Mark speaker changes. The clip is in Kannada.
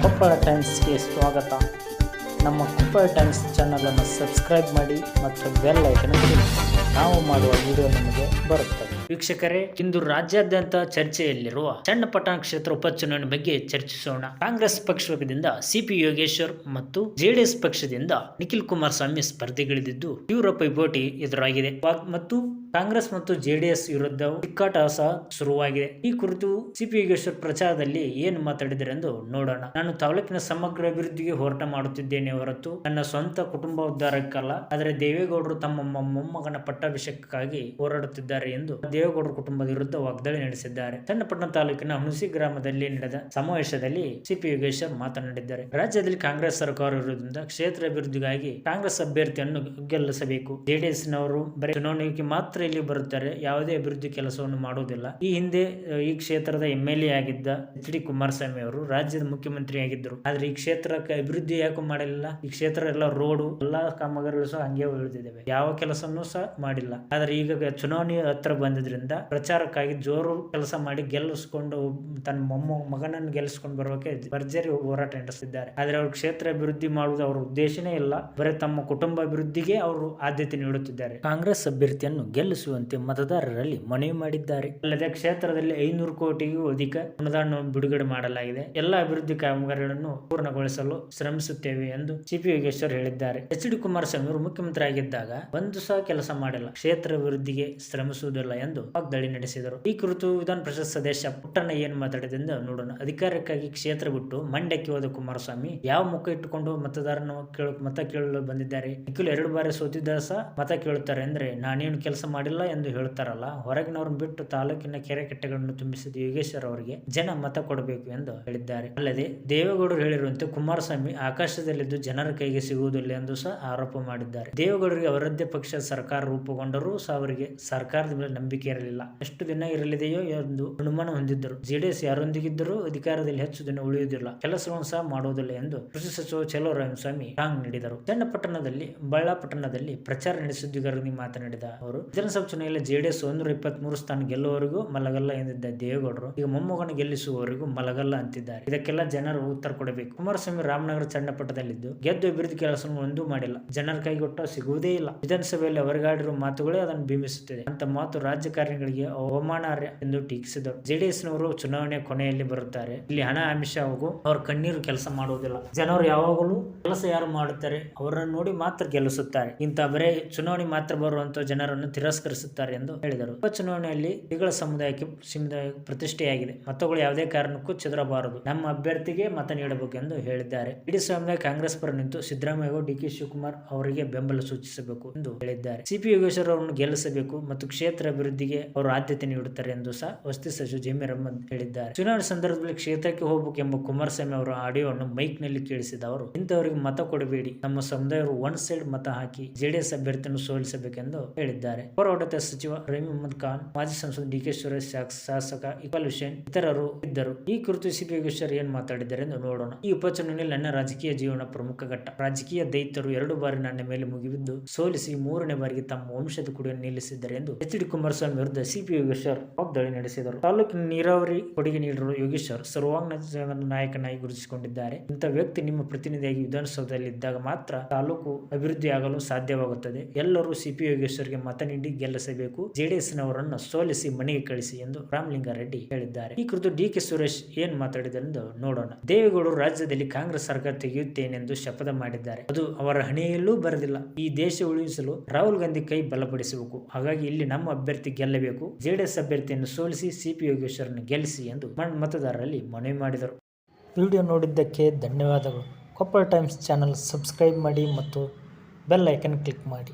Speaker 1: ಕೊಪ್ಪಳ ಟೈಮ್ಸ್ಗೆ ಸ್ವಾಗತ. ನಮ್ಮ ಕೊಪ್ಪಳ ಟೈಮ್ಸ್ ಚಾನಲನ್ನು ಸಬ್ಸ್ಕ್ರೈಬ್ ಮಾಡಿ ಮತ್ತು ಬೆಲ್ ಐಕನ್ ಒತ್ತಿ. ನಾವು ಮಾಡುವ ವಿಡಿಯೋ ನಿಮಗೆ ಬರುತ್ತದೆ. ವೀಕ್ಷಕರೇ, ಇಂದು ರಾಜ್ಯಾದ್ಯಂತ ಚರ್ಚೆಯಲ್ಲಿರುವ ಚನ್ನಪಟ್ಟಣ ಕ್ಷೇತ್ರ ಉಪಚುನಾವಣೆ ಬಗ್ಗೆ ಚರ್ಚಿಸೋಣ. ಕಾಂಗ್ರೆಸ್ ಪಕ್ಷದಿಂದ ಸಿಪಿ ಯೋಗೇಶ್ವರ್ ಮತ್ತು ಜೆಡಿಎಸ್ ಪಕ್ಷದಿಂದ ನಿಖಿಲ್ ಕುಮಾರಸ್ವಾಮಿ ಸ್ಪರ್ಧೆಗಿಳಿದಿದ್ದು ತೀವ್ರ ಪೈಪೋಟಿ ಎದುರಾಗಿದೆ ಮತ್ತು ಕಾಂಗ್ರೆಸ್ ಮತ್ತು ಜೆಡಿಎಸ್ ವಿರುದ್ಧ ತಿಕ್ಕಾಟ ಸಹ ಶುರುವಾಗಿದೆ. ಈ ಕುರಿತು ಸಿಪಿ ಯೋಗೇಶ್ವರ್ ಪ್ರಚಾರದಲ್ಲಿ ಏನು ಮಾತಾಡಿದರೆ ಎಂದು ನೋಡೋಣ. ನಾನು ತಾಲೂಕಿನ ಸಮಗ್ರ ಅಭಿವೃದ್ಧಿಗೆ ಹೋರಾಟ ಮಾಡುತ್ತಿದ್ದೇನೆ ಹೊರತು ನನ್ನ ಸ್ವಂತ ಕುಟುಂಬ ಉದ್ಧಾರಕ್ಕಲ್ಲ. ಆದರೆ ದೇವೇಗೌಡರು ತಮ್ಮ ಮೊಮ್ಮಗನ ಪಟ್ಟಾಭಿಷೇಕಕ್ಕಾಗಿ ಹೋರಾಡುತ್ತಿದ್ದಾರೆ ಎಂದು ದೇವೇಗೌಡರ ಕುಟುಂಬದ ವಿರುದ್ಧ ವಾಗ್ದಾಳಿ ನಡೆಸಿದ್ದಾರೆ. ಚನ್ನಪಟ್ಟಣ ತಾಲೂಕಿನ ಹುಣಸಿ ಗ್ರಾಮದಲ್ಲಿ ನಡೆದ ಸಮಾವೇಶದಲ್ಲಿ ಸಿಪಿ ಯೋಗೇಶ್ವರ್ ಮಾತನಾಡಿದ್ದಾರೆ. ರಾಜ್ಯದಲ್ಲಿ ಕಾಂಗ್ರೆಸ್ ಸರ್ಕಾರ ಇರುವುದರಿಂದ ಕ್ಷೇತ್ರ ಅಭಿವೃದ್ಧಿಗಾಗಿ ಕಾಂಗ್ರೆಸ್ ಅಭ್ಯರ್ಥಿಯನ್ನು ಗೆಲ್ಲಿಸಬೇಕು. ಜೆಡಿಎಸ್ ನವರು ಬರೀ ಚುನಾವಣೆಗೆ ಮಾತ್ರ ಇಲ್ಲಿ ಬರುತ್ತಾರೆ, ಯಾವುದೇ ಅಭಿವೃದ್ಧಿ ಕೆಲಸವನ್ನು ಮಾಡುವುದಿಲ್ಲ. ಈ ಹಿಂದೆ ಈ ಕ್ಷೇತ್ರದ MLA ಆಗಿದ್ದ HD ಕುಮಾರಸ್ವಾಮಿ ಅವರು ರಾಜ್ಯದ ಮುಖ್ಯಮಂತ್ರಿ ಆಗಿದ್ದರು. ಆದ್ರೆ ಈ ಕ್ಷೇತ್ರಕ್ಕೆ ಅಭಿವೃದ್ಧಿ ಯಾಕೆ ಮಾಡಲಿಲ್ಲ? ಈ ಕ್ಷೇತ್ರ ಎಲ್ಲ ರೋಡು ಎಲ್ಲಾ ಕಾಮಗಾರಿಗಳು ಸಹ ಹಂಗೆ ಉಳಿದಿದ್ದಾವೆ, ಯಾವ ಕೆಲಸನೂ ಸಹ ಮಾಡಿಲ್ಲ. ಆದ್ರೆ ಈಗ ಚುನಾವಣೆ ಹತ್ರ ಬಂದಿದ್ರಿಂದ ಪ್ರಚಾರಕ್ಕಾಗಿ ಜೋರು ಕೆಲಸ ಮಾಡಿ ಗೆಲ್ಲಿಸಿಕೊಂಡು ತನ್ನ ಮಗನನ್ನು ಗೆಲ್ಲಿಸಿಕೊಂಡು ಬರೋಕೆ ಭರ್ಜರಿ ಹೋರಾಟ ನಡೆಸಿದ್ದಾರೆ. ಆದ್ರೆ ಅವರು ಕ್ಷೇತ್ರ ಅಭಿವೃದ್ಧಿ ಮಾಡುವುದು ಅವರ ಉದ್ದೇಶನೇ ಇಲ್ಲ, ಬರೀ ತಮ್ಮ ಕುಟುಂಬ ಅಭಿವೃದ್ಧಿಗೆ ಅವರು ಆದ್ಯತೆ ನೀಡುತ್ತಿದ್ದಾರೆ. ಕಾಂಗ್ರೆಸ್ ಅಭ್ಯರ್ಥಿಯನ್ನು ಗೆಲ್ಲಿಸುವಂತೆ ಮತದಾರರಲ್ಲಿ ಮನವಿ ಮಾಡಿದ್ದಾರೆ. ಅಲ್ಲದೆ ಕ್ಷೇತ್ರದಲ್ಲಿ 500 ಕೋಟಿಗೂ ಅಧಿಕ ಅನುದಾನ ಬಿಡುಗಡೆ ಮಾಡಲಾಗಿದೆ. ಎಲ್ಲಾ ಅಭಿವೃದ್ಧಿ ಕಾಮಗಾರಿಗಳನ್ನು ಪೂರ್ಣಗೊಳಿಸಲು ಶ್ರಮಿಸುತ್ತೇವೆ ಎಂದು ಸಿಪಿ ಯೋಗೇಶ್ವರ್ ಹೇಳಿದ್ದಾರೆ. HD ಕುಮಾರಸ್ವಾಮಿ ಅವರು ಮುಖ್ಯಮಂತ್ರಿ ಆಗಿದ್ದಾಗ ಒಂದು ಸಹ ಕೆಲಸ ಮಾಡಿಲ್ಲ, ಕ್ಷೇತ್ರ ಅಭಿವೃದ್ಧಿಗೆ ಶ್ರಮಿಸುವುದಿಲ್ಲ ಎಂದು ವಾಗ್ದಾಳಿ ನಡೆಸಿದರು. ಈ ಕುರಿತು ವಿಧಾನ ಪರಿಷತ್ ಸದಸ್ಯ ಪುಟ್ಟಣ್ಣ ಏನು ಮಾತಾಡಿದೆ ಎಂದು ನೋಡೋಣ. ಅಧಿಕಾರಕ್ಕಾಗಿ ಕ್ಷೇತ್ರ ಬಿಟ್ಟು ಮಂಡ್ಯಕ್ಕೆ ಹೋದ ಕುಮಾರಸ್ವಾಮಿ ಯಾವ ಮುಖ ಇಟ್ಟುಕೊಂಡು ಮತ ಕೇಳಲು ಬಂದಿದ್ದಾರೆ? ನಿಖಿಲ್ 2 ಬಾರಿ ಸೋತಿದ್ದ ಸಹ ಮತ ಕೇಳುತ್ತಾರೆ ಅಂದ್ರೆ ನಾನೇನು ಕೆಲಸ ಮಾಡಿಲ್ಲ ಎಂದು ಹೇಳುತ್ತಾರಲ್ಲ. ಹೊರಗಿನವ್ರನ್ನ ಬಿಟ್ಟು ತಾಲೂಕಿನ ಕೆರೆ ಕಟ್ಟೆಗಳನ್ನು ತುಂಬಿಸಿದ ಯೋಗೇಶ್ವರ್ ಅವರಿಗೆ ಜನ ಮತ ಕೊಡಬೇಕು ಎಂದು ಹೇಳಿದ್ದಾರೆ. ಅಲ್ಲದೆ ದೇವೇಗೌಡರು ಹೇಳಿರುವಂತೆ ಕುಮಾರಸ್ವಾಮಿ ಆಕಾಶದಲ್ಲಿದ್ದು ಜನರ ಕೈಗೆ ಸಿಗುವುದಿಲ್ಲ ಎಂದು ಸಹ ಆರೋಪ ಮಾಡಿದ್ದಾರೆ. ದೇವೇಗೌಡರಿಗೆ ಅವರದ್ದೇ ಪಕ್ಷ ಸರ್ಕಾರ ರೂಪುಗೊಂಡರೂ ಸಹ ಅವರಿಗೆ ಸರ್ಕಾರದ ಮೇಲೆ ನಂಬಿಕೆ ಇರಲಿಲ್ಲ. ಎಷ್ಟು ದಿನ ಇರಲಿದೆಯೋ ಎಂದು ಅನುಮಾನ ಹೊಂದಿದ್ದರು. ಜೆಡಿಎಸ್ ಯಾರೊಂದಿಗಿದ್ದರೂ ಅಧಿಕಾರದಲ್ಲಿ ಹೆಚ್ಚು ದಿನ ಉಳಿಯುವುದಿಲ್ಲ, ಕೆಲಸವನ್ನು ಸಹ ಮಾಡುವುದಿಲ್ಲ ಎಂದು ಕೃಷಿ ಸಚಿವ ಚಲುವರಾಯಸ್ವಾಮಿ ಟಾಂಗ್ ನೀಡಿದರು. ಚನ್ನಪಟ್ಟಣದಲ್ಲಿ ಬಳ್ಳಾಪಟ್ಟಣದಲ್ಲಿ ಪ್ರಚಾರ ನಡೆಸಿ ಸುದ್ದಿಗಾರರಿಗೆ ಮಾತನಾಡಿದ ಅವರು, ವಿಧಾನಸಭಾ ಚುನಾವಣೆಯಲ್ಲಿ ಜೆಡಿಎಸ್ 123 ಸ್ಥಾನ ಗೆಲ್ಲುವವರೆಗೂ ಮಲಗಲ್ಲ ಎಂದಿದ್ದ ದೇವೇಗೌಡರು ಈಗ ಮೊಮ್ಮಗನ ಗೆಲ್ಲಿಸುವವರೆಗೂ ಮಲಗಲ್ಲ ಅಂತಿದ್ದಾರೆ. ಇದಕ್ಕೆಲ್ಲ ಜನರು ಉತ್ತರ ಕೊಡಬೇಕು. ಕುಮಾರಸ್ವಾಮಿ ರಾಮನಗರ ಚನ್ನಪಟ್ಟಣದಲ್ಲಿದ್ದು ಗೆದ್ದು ಅಭಿವೃದ್ಧಿ ಕೆಲಸವನ್ನು ಒಂದೂ ಮಾಡಿಲ್ಲ, ಜನರ ಕೈಗೊಟ್ಟ ಸಿಗುವುದೇ ಇಲ್ಲ. ವಿಧಾನಸಭೆಯಲ್ಲಿ ಅವರಿಗಾಡಿರುವ ಮಾತುಗಳೇ ಅದನ್ನು ಬಿಂಬಿಸುತ್ತದೆ. ಅಂತ ಮಾತು ರಾಜಕಾರಣಿಗಳಿಗೆ ಅವಮಾನಾರ್ಹ ಎಂದು ಟೀಕಿಸಿದರು. ಜೆಡಿಎಸ್ ನವರು ಚುನಾವಣೆ ಕೊನೆಯಲ್ಲಿ ಬರುತ್ತಾರೆ, ಇಲ್ಲಿ ಹಣ ಆಮಿಷ ಹಾಗೂ ಅವರ ಕಣ್ಣೀರು ಕೆಲಸ ಮಾಡುವುದಿಲ್ಲ. ಜನರು ಯಾವಾಗಲೂ ಕೆಲಸ ಯಾರು ಮಾಡುತ್ತಾರೆ ಅವರನ್ನು ನೋಡಿ ಮಾತ್ರ ಗೆಲ್ಲಿಸುತ್ತಾರೆ. ಇಂಥ ಬರೇ ಚುನಾವಣೆ ಮಾತ್ರ ಬರುವಂತ ಜನರನ್ನು ತಿರಸ್ಕರಿಸುತ್ತಾರೆ ಎಂದು ಹೇಳಿದರು. ಉಪಚುನಾವಣೆಯಲ್ಲಿ ತಿಗಳ ಸಮುದಾಯಕ್ಕೆ ಪ್ರತಿಷ್ಠೆಯಾಗಿದೆ, ಮತಗಳು ಯಾವುದೇ ಕಾರಣಕ್ಕೂ ಚೆದರಬಾರದು, ನಮ್ಮ ಅಭ್ಯರ್ಥಿಗೆ ಮತ ನೀಡಬೇಕು ಎಂದು ಹೇಳಿದ್ದಾರೆ. ಇಡೀ ಸಮುದಾಯ ಕಾಂಗ್ರೆಸ್ ಪರ ನಿಂತು ಸಿದ್ದರಾಮಯ್ಯ DK ಶಿವಕುಮಾರ್ ಅವರಿಗೆ ಬೆಂಬಲ ಸೂಚಿಸಬೇಕು ಎಂದು ಹೇಳಿದ್ದಾರೆ. ಸಿಪಿ ಯೋಗೇಶ್ವರ್ ಅವರನ್ನು ಗೆಲ್ಲಿಸಬೇಕು ಮತ್ತು ಕ್ಷೇತ್ರ ಅಭಿವೃದ್ಧಿಗೆ ಅವರು ಆದ್ಯತೆ ನೀಡುತ್ತಾರೆ ಎಂದು ಸಹ ವಸತಿ ಸಚಿವ ಜಮೀರ್ ಅಹಮದ್ ಹೇಳಿದ್ದಾರೆ. ಚುನಾವಣೆ ಸಂದರ್ಭದಲ್ಲಿ ಕ್ಷೇತ್ರಕ್ಕೆ ಹೋಗಬೇಕು ಎಂಬ ಕುಮಾರಸ್ವಾಮಿ ಅವರ ಆಡಿಯೋವನ್ನು ಮೈಕ್ ನಲ್ಲಿ ಕೇಳಿಸಿದ ಅವರು, ಇಂಥವರಿಗೆ ಮತ ಕೊಡಬೇಡಿ, ನಮ್ಮ ಸಮುದಾಯರು ಒನ್ ಸೈಡ್ ಮತ ಹಾಕಿ ಜೆಡಿಎಸ್ ಅಭ್ಯರ್ಥಿಯನ್ನು ಸೋಲಿಸಬೇಕೆಂದು ಹೇಳಿದ್ದಾರೆ. ಪೌರಾಡಳಿತ ಸಚಿವ ರಹೀಂ ಅಹಮದ್ ಖಾನ್, ಮಾಜಿ ಸಂಸದ DK ಸುರೇಶ್, ಶಾಸಕ ಇಕ್ಬಾಲ್ ಹುಸೇನ್ ಇತರರು ಇದ್ದರು. ಈ ಕುರಿತು ಸಿಪಿ ಯೋಗೇಶ್ವರ್ ಏನ್ ಮಾತಾಡಿದ್ದಾರೆ ಎಂದು ನೋಡೋಣ. ಈ ಉಪಚುನಾವಣೆಯಲ್ಲಿ ನನ್ನ ರಾಜಕೀಯ ಜೀವನ ಪ್ರಮುಖ ಘಟ್ಟ. ರಾಜಕೀಯ ದೈತ್ಯರು 2 ಬಾರಿ ನನ್ನ ಮೇಲೆ ಮುಗಿಬಿದ್ದು ಸೋಲಿಸಿ 3ನೇ ಬಾರಿಗೆ ತಮ್ಮ ವಂಶದ ಕುಡಿಯನ್ನು ನಿಲ್ಲಿಸಿದ್ದಾರೆ ಎಂದು HD ಕುಮಾರಸ್ವಾಮಿ ವಿರುದ್ಧ ಸಿಪಿ ಯೋಗೇಶ್ವರ್ ವಾಗ್ದಾಳಿ ನಡೆಸಿದರು. ತಾಲೂಕಿನ ನೀರಾವರಿ ಕೊಡುಗೆ ನೀಡಿರುವ ಯೋಗೇಶ್ವರ್ ಸರ್ವಾಂಗೀಣ ನಾಯಕನಾಗಿ ಗುರುತಿಸಿಕೊಂಡಿದ್ದಾರೆ. ಇಂಥ ವ್ಯಕ್ತಿ ನಿಮ್ಮ ಪ್ರತಿನಿಧಿಯಾಗಿ ವಿಧಾನಸೌಧದಲ್ಲಿ ಇದ್ದಾಗ ಮಾತ್ರ ತಾಲೂಕು ಅಭಿವೃದ್ಧಿ ಆಗಲು ಸಾಧ್ಯವಾಗುತ್ತದೆ. ಎಲ್ಲರೂ ಸಿಪಿ ಯೋಗೇಶ್ವರ್ಗೆ ಮತ ನೀಡಿ ಗೆಲ್ಲಿಸಬೇಕು, ಜೆಡಿಎಸ್ ನವರನ್ನು ಸೋಲಿಸಿ ಮನೆಗೆ ಕಳಿಸಿ ಎಂದು ರಾಮಲಿಂಗಾರೆಡ್ಡಿ ಹೇಳಿದ್ದಾರೆ. ಈ ಕುರಿತು DK ಸುರೇಶ್ ಏನ್ ಮಾತಾಡಿದರೆಂದು ನೋಡೋಣ. ದೇವೇಗೌಡರು ರಾಜ್ಯದಲ್ಲಿ ಕಾಂಗ್ರೆಸ್ ಸರ್ಕಾರ ತೆಗೆಯುತ್ತೇನೆಂದು ಶಪಥ ಮಾಡಿದ್ದಾರೆ, ಅದು ಅವರ ಹಣೆಯಲ್ಲೂ ಬರೆದಿಲ್ಲ. ಈ ದೇಶ ಉಳಿಸಲು ರಾಹುಲ್ ಗಾಂಧಿ ಕೈ ಬಲಪಡಿಸಬೇಕು, ಹಾಗಾಗಿ ಇಲ್ಲಿ ನಮ್ಮ ಅಭ್ಯರ್ಥಿ ಗೆಲ್ಲಬೇಕು, ಜೆಡಿಎಸ್ ಅಭ್ಯರ್ಥಿಯನ್ನು ಸೋಲಿಸಿ ಸಿಪಿ ಯೋಗೇಶ್ವರನ್ನು ಗೆಲ್ಲಿಸಿ ಎಂದು ಮತದಾರರಲ್ಲಿ ಮನವಿ ಮಾಡಿದರು. ವಿಡಿಯೋ ನೋಡಿದ್ದಕ್ಕೆ ಧನ್ಯವಾದಗಳು. ಕೊಪ್ಪಳ ಟೈಮ್ಸ್ ಚಾನಲ್ ಸಬ್ಸ್ಕ್ರೈಬ್ ಮಾಡಿ ಮತ್ತು ಬೆಲ್ ಐಕನ್ ಕ್ಲಿಕ್ ಮಾಡಿ.